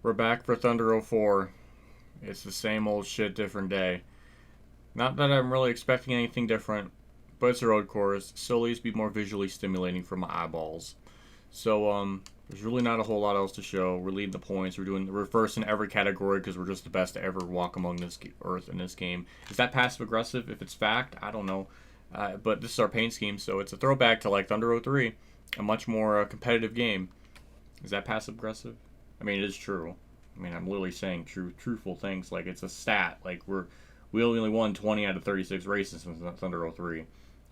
We're back for Thunder 04. It's the same old shit, different day. Not that I'm really expecting anything different, but it's a road course. So at least be more visually stimulating for my eyeballs. So, there's really not a whole lot else to show. We're leading the points. We're first in every category because we're just the best to ever walk among this earth in this game. Is that passive aggressive? If it's fact, I don't know. But this is our paint scheme, so it's a throwback to like Thunder 03, a much more competitive game. Is that passive aggressive? I mean, it is true. I mean, I'm literally saying truthful things. Like, it's a stat. Like, we only won 20 out of 36 races in Thunder 03.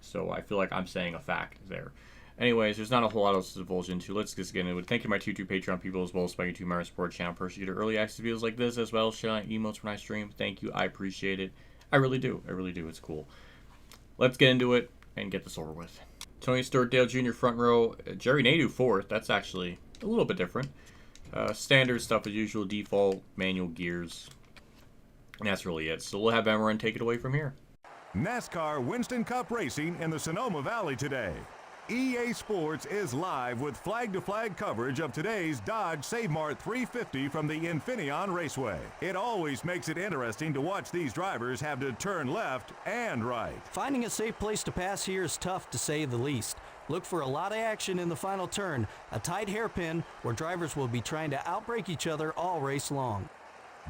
So I feel like I'm saying a fact there. Anyways, there's not a whole lot else to divulge into. Let's just get into it. Thank you to my two Patreon people, as well as Spiky 2 my support channel. First, you get early access videos like this, as well as showing emotes when I stream. Thank you. I appreciate it. I really do. I really do. It's cool. Let's get into it and get this over with. Tony Stewart Dale Jr. front row. Jerry Nadeau fourth. That's actually a little bit different. Standard stuff as usual. Default manual gears. And that's really it. So we'll have Emran take it away from here. NASCAR Winston Cup racing in the Sonoma Valley today. EA Sports is live with flag-to-flag coverage of today's Dodge Save Mart 350 from the Infineon Raceway. It always makes it interesting to watch these drivers have to turn left and right. Finding a safe place to pass here is tough, to say the least. Look for a lot of action in the final turn, a tight hairpin where drivers will be trying to outbrake each other all race long.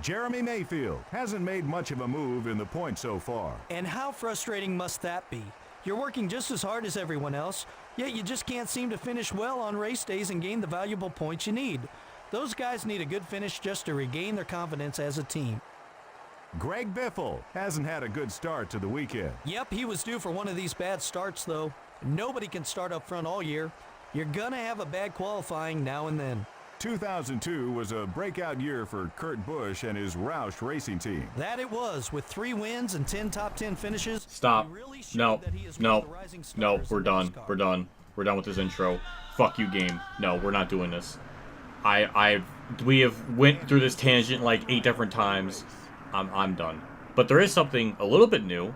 Jeremy Mayfield hasn't made much of a move in the points so far. And how frustrating must that be? You're working just as hard as everyone else, yet you just can't seem to finish well on race days and gain the valuable points you need. Those guys need a good finish just to regain their confidence as a team. Greg Biffle hasn't had a good start to the weekend. Yep, he was due for one of these bad starts, though. Nobody can start up front all year. You're gonna have a bad qualifying now and then. 2002 was a breakout year for Kurt Busch and his Roush racing team. That it was, with 3 wins and 10 top 10 finishes. Stop. No, we're done. We're done. We're done with this intro. Fuck you, game. No, we're not doing this. We have went through this tangent like 8 different times. I'm done. But there is something a little bit new.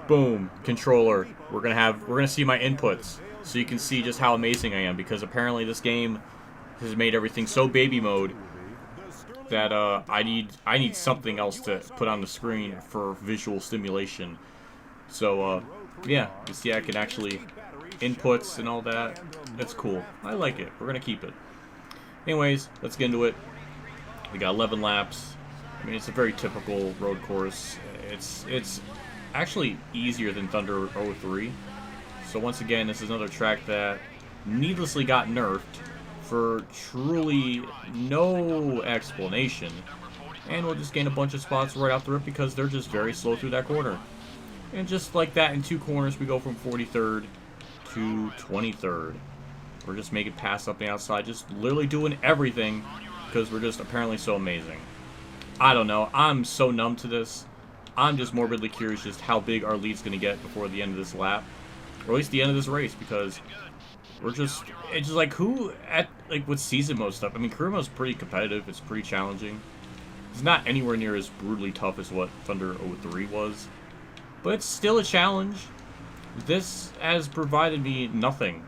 Boom, controller. We're gonna see my inputs, so you can see just how amazing I am, because apparently this game has made everything so baby mode that I need something else to put on the screen for visual stimulation. So yeah, you see I can actually inputs and all that. That's cool. I like it. We're gonna keep it. Anyways, let's get into it. We got 11 laps. I mean, it's a very typical road course. It's actually easier than Thunder 03. So once again, this is another track that needlessly got nerfed for truly no explanation, and we'll just gain a bunch of spots right off the rip because they're just very slow through that corner. And just like that, in 2 corners we go from 43rd to 23rd. We're just making pass something outside, just literally doing everything because we're just apparently so amazing. I don't know, I'm so numb to this. I'm just morbidly curious just how big our lead's gonna get before the end of this lap, or at least the end of this race, because it's just like, who at, like, with season mode stuff, I mean, career mode's pretty competitive, it's pretty challenging. It's not anywhere near as brutally tough as what Thunder 03 was, but it's still a challenge. This has provided me nothing.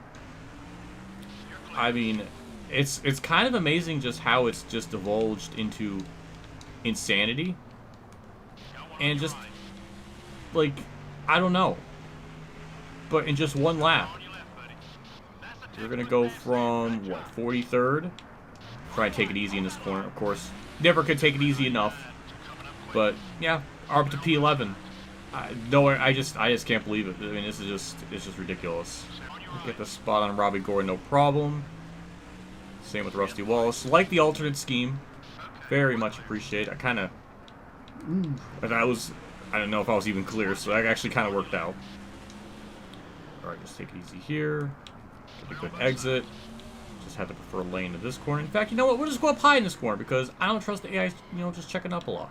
I mean, it's kind of amazing just how it's just divulged into insanity. And just, like, I don't know. But in just 1 lap, we're going to go from, what, 43rd? Try and take it easy in this corner, of course. Never could take it easy enough. But, yeah, up to P11. I just can't believe it. I mean, this is it's just ridiculous. Get the spot on Robbie Gore, no problem. Same with Rusty Wallace. Like the alternate scheme. Very much appreciate it. I kind of... I don't know if I was even clear, so that actually kind of worked out. Alright, just take it easy here. Get a good exit. Just have to prefer lane to this corner. In fact, you know what? We'll just go up high in this corner because I don't trust the AI, just checking up a lot.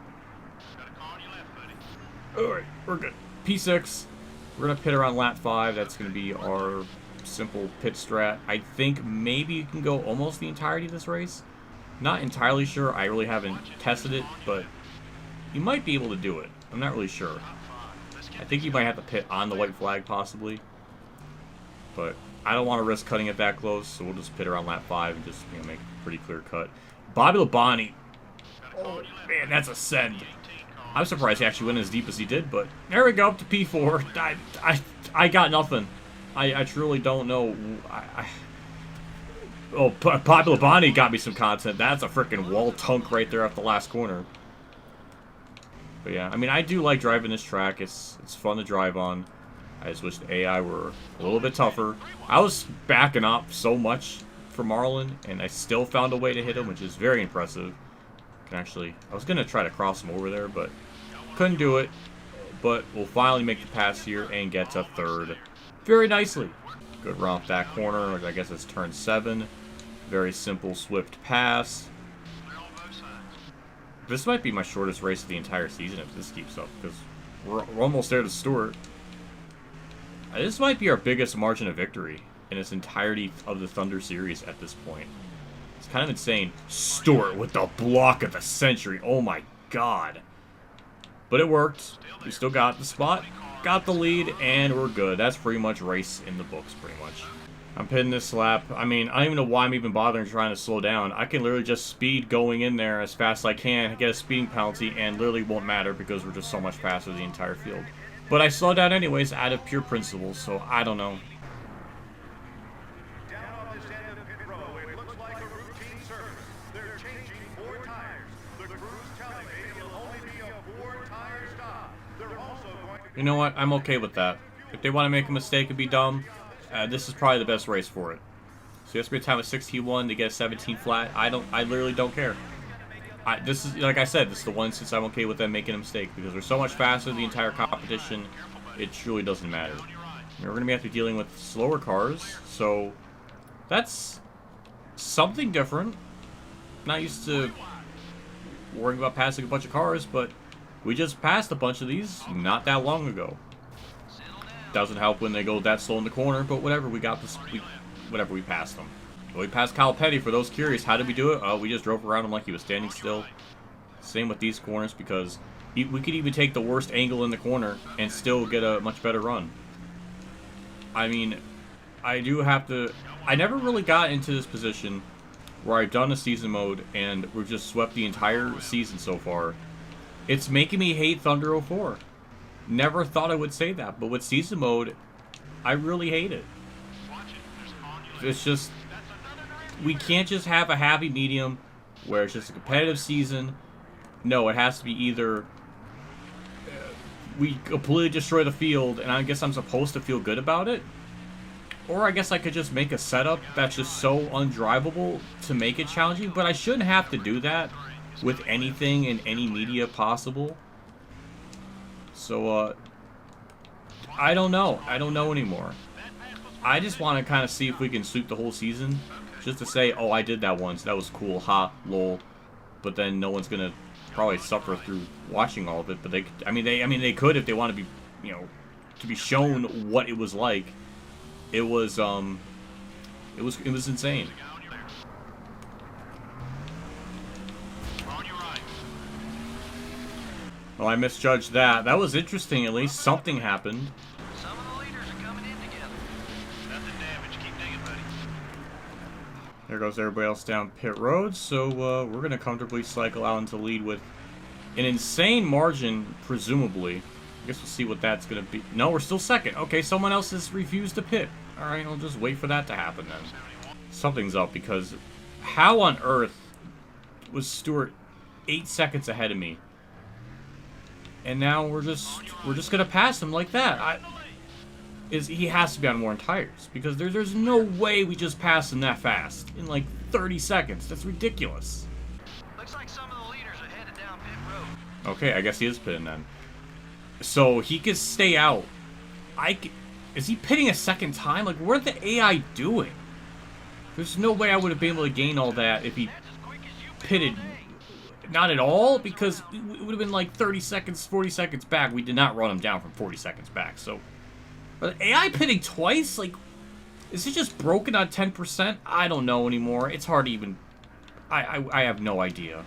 Alright, we're good. P6. We're going to pit around lap 5. That's going to be our simple pit strat. I think maybe you can go almost the entirety of this race. Not entirely sure. I really haven't tested it, but you might be able to do it. I'm not really sure. I think you might have to pit on the white flag, possibly. But I don't want to risk cutting it that close, so we'll just pit around lap 5 and just make a pretty clear cut. Bobby Labonte Oh, man, that's a send. I'm surprised he actually went as deep as he did, but there we go, up to P4. I got nothing. I truly don't know. Oh, Popular Bonnie got me some content. That's a freaking wall tunk right there at the last corner. But yeah, I mean, I do like driving this track. It's fun to drive on. I just wish the AI were a little bit tougher. I was backing up so much for Marlon, and I still found a way to hit him, which is very impressive. Can actually, I was gonna try to cross him over there, but couldn't do it. But we'll finally make the pass here and get to third very nicely. Good run off that corner. I guess it's turn 7. Very simple, swift pass. This might be my shortest race of the entire season if this keeps up, because we're almost there to Stewart. This might be our biggest margin of victory in its entirety of the Thunder series at this point. It's kind of insane. Stewart with the block of the century. Oh my god. But it worked. We still got the spot, got the lead, and we're good. That's pretty much race in the books, pretty much. I'm pitting this lap. I mean, I don't even know why I'm even bothering trying to slow down. I can literally just speed going in there as fast as I can, get a speeding penalty, and literally won't matter because we're just so much faster than the entire field. But I slow down anyways out of pure principle, so I don't know. You know what? I'm okay with that. If they want to make a mistake and be dumb, this is probably the best race for it. So it has to be a time of 16-1 to get a 17 flat. I literally don't care. This is, like I said, this is the one instance I'm okay with them making a mistake because we're so much faster than the entire competition. It truly doesn't matter. We're going to have to be dealing with slower cars, so that's something different. Not used to worrying about passing a bunch of cars, but we just passed a bunch of these not that long ago. Doesn't help when they go that slow in the corner, but whatever, we got this. Whatever, we passed them. Well, we passed Kyle Petty. For those curious, how did we do it? Oh, we just drove around him like he was standing still. Same with these corners because we could even take the worst angle in the corner and still get a much better run. I mean, I do have to. I never really got into this position where I've done a season mode and we've just swept the entire season so far. It's making me hate Thunder 04. Never thought I would say that, but with season mode, I really hate it. It's just, we can't just have a happy medium where it's just a competitive season. No, it has to be either we completely destroy the field, and I guess I'm supposed to feel good about it, or I guess I could just make a setup that's just so undrivable to make it challenging, but I shouldn't have to do that with anything in any media possible. So, I don't know. I don't know anymore. I just want to kind of see if we can sweep the whole season. Just to say, oh, I did that once. That was cool. Ha, lol. But then no one's going to probably suffer through watching all of it. But they could if they want to be, you know, to be shown what it was like. It was insane. Well, I misjudged that. That was interesting, at least. Something happened. Some of the leaders are coming in together. Nothing damage. Keep digging, buddy. There goes everybody else down pit road. So, we're going to comfortably cycle out into lead with an insane margin, presumably. I guess we'll see what that's going to be. No, we're still second. Okay, someone else has refused to pit. Alright, I'll just wait for that to happen then. Something's up, because how on earth was Stewart 8 seconds ahead of me? And now we're just gonna pass him like that. He has to be on worn tires because there's no way we just passed him that fast in like 30 seconds. That's ridiculous. Looks like some of the leaders are headed down pit road. Okay, I guess he is pitting then. So he could stay out. Is he pitting a second time? Like, what are the AI doing? There's no way I would have been able to gain all that if he pitted. Not at all, because it would have been like 30 seconds, 40 seconds back. We did not run him down from 40 seconds back. So, but AI pitting twice? Like, is it just broken on 10%? I don't know anymore. It's hard to even. I have no idea.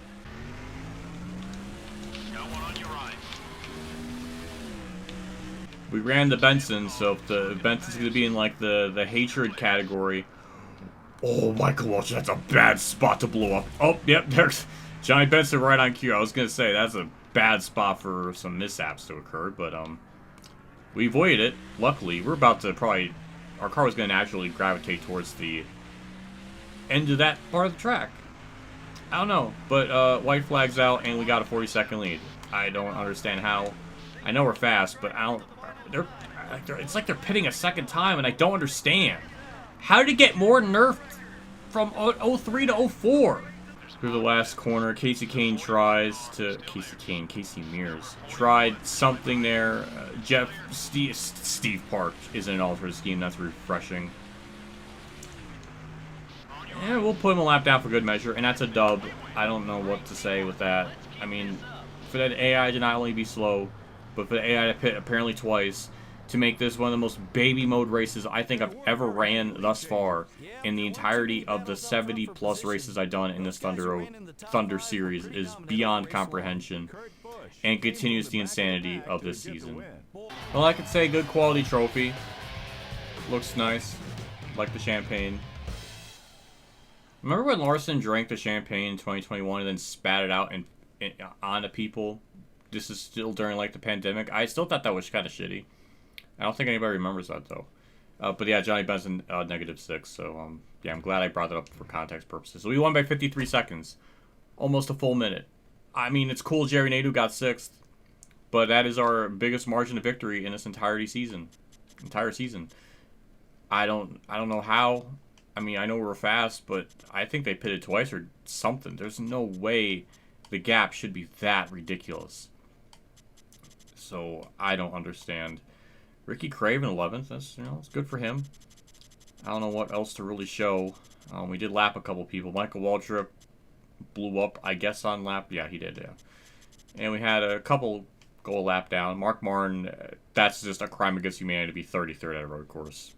We ran the Benson, so if the Benson's gonna be in like the hatred category. Oh my gosh, that's a bad spot to blow up. Oh, yep, Johnny Benson right on cue. I was going to say, that's a bad spot for some mishaps to occur, but we avoided it. Luckily, we're about to probably... Our car was going to naturally gravitate towards the end of that part of the track. I don't know, but white flag's out, and we got a 40-second lead. I don't understand how. I know we're fast, but I don't... It's like they're pitting a second time, and I don't understand. How did it get more nerfed from 03 to 04? Through the last corner, Casey Mears tried something there. Steve Park is in an alternate scheme. That's refreshing. And we'll put him a lap down for good measure, and that's a dub. I don't know what to say with that. I mean, for that AI to not only be slow, but for the AI to pit apparently twice, to make this one of the most baby mode races I think I've ever ran thus far in the entirety of the 70+ races I've done in this Thunder series is beyond comprehension and continues the insanity of this season. Well, I could say good quality trophy. Looks nice. Like the champagne. Remember when Larson drank the champagne in 2021 and then spat it out and onto people? This is still during like the pandemic. I still thought that was kind of shitty. I don't think anybody remembers that, though. But yeah, Johnny Benson, -6. So, yeah, I'm glad I brought that up for context purposes. So we won by 53 seconds. Almost a full minute. I mean, it's cool Jerry Nadeau got 6th. But that is our biggest margin of victory in this entire season. I don't know how. I mean, I know we're fast, but I think they pitted twice or something. There's no way the gap should be that ridiculous. So, I don't understand. Ricky Craven 11th. That's, you know, it's good for him. I don't know what else to really show. We did lap a couple people. Michael Waltrip blew up, I guess, on lap. Yeah, he did, yeah. And we had a couple go a lap down. Mark Martin, that's just a crime against humanity to be 33rd at a road course.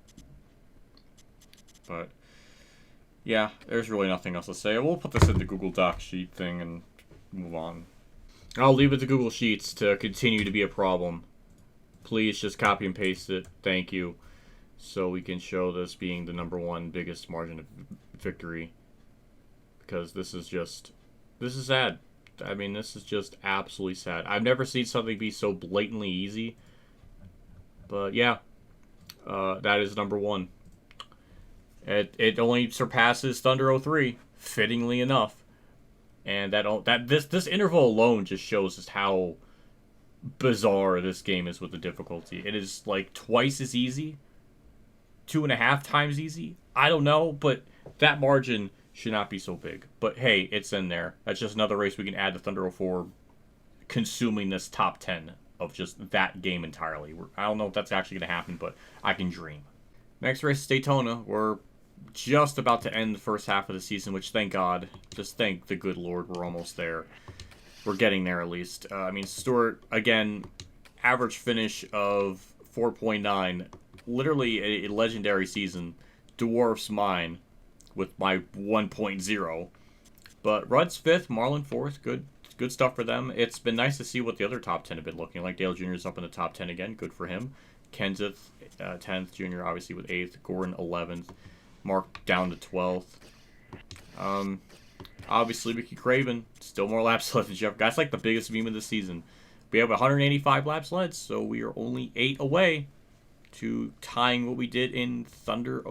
But, yeah, there's really nothing else to say. We'll put this in the Google Doc sheet thing and move on. I'll leave it to Google Sheets to continue to be a problem. Please just copy and paste it. Thank you. So we can show this being the #1 biggest margin of victory. Because this is sad. I mean, this is just absolutely sad. I've never seen something be so blatantly easy. But yeah, that is #1. It only surpasses Thunder 03, fittingly enough. And this interval alone just shows us how bizarre this game is with the difficulty. It is like twice as easy, 2.5 times easy. I don't know, but that margin should not be so big. But hey, it's in there. That's just another race we can add to Thunder 04, consuming this top 10 of just that game entirely. I don't know if that's actually going to happen, but I can dream. Next race is Daytona. We're just about to end the first half of the season, which thank God. Just thank the good Lord we're almost there. We're getting there at least. I mean, Stewart, again, average finish of 4.9. Literally a legendary season. Dwarfs mine with my 1.0. But Rudd's 5th, Marlin 4th. Good stuff for them. It's been nice to see what the other top 10 have been looking like. Dale Jr. is up in the top 10 again. Good for him. Kenseth, 10th. Jr. obviously with 8th. Gordon, 11th. Mark down to 12th. Obviously, Ricky Craven, still more laps left than Jeff. That's like the biggest meme of the season. We have 185 laps led, so we are only 8 away to tying what we did in Thunder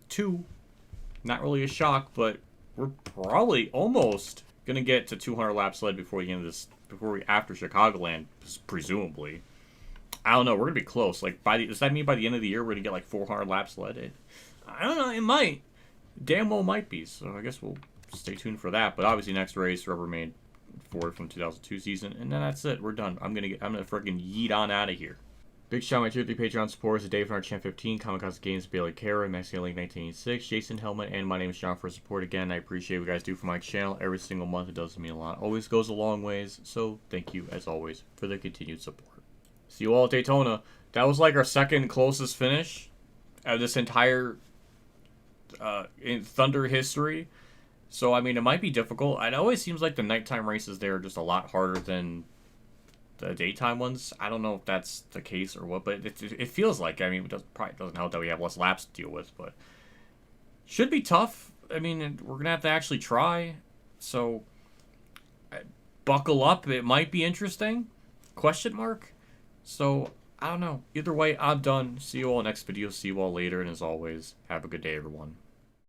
02. Not really a shock, but we're probably almost going to get to 200 laps led before the end of this, after Chicagoland, presumably. I don't know, we're going to be close. Like, does that mean by the end of the year we're going to get like 400 laps led? I don't know, it might. Damn well might be, so I guess we'll stay tuned for that. But obviously next race, Rubbermaid Ford from 2002 season, and then that's it. We're done. I'm gonna freaking yeet on out of here. Big shout out to my tier 3 Patreon supporters: Dave from our Champ 15, Kamikazegames, Bailey Kara, Mexican Link 1986, Jason Hellman, and my name is John for support. Again, I appreciate what you guys do for my channel every single month. It does mean a lot. Always goes a long ways. So thank you as always for the continued support. See you all at Daytona. That was like our second closest finish of this entire in Thunder history. So, I mean, it might be difficult. It always seems like the nighttime races there are just a lot harder than the daytime ones. I don't know if that's the case or what, but it feels like. I mean, probably doesn't help that we have less laps to deal with, but should be tough. I mean, we're going to have to actually try. So, buckle up. It might be interesting. Question mark? So, I don't know. Either way, I'm done. See you all next video. See you all later. And as always, have a good day, everyone.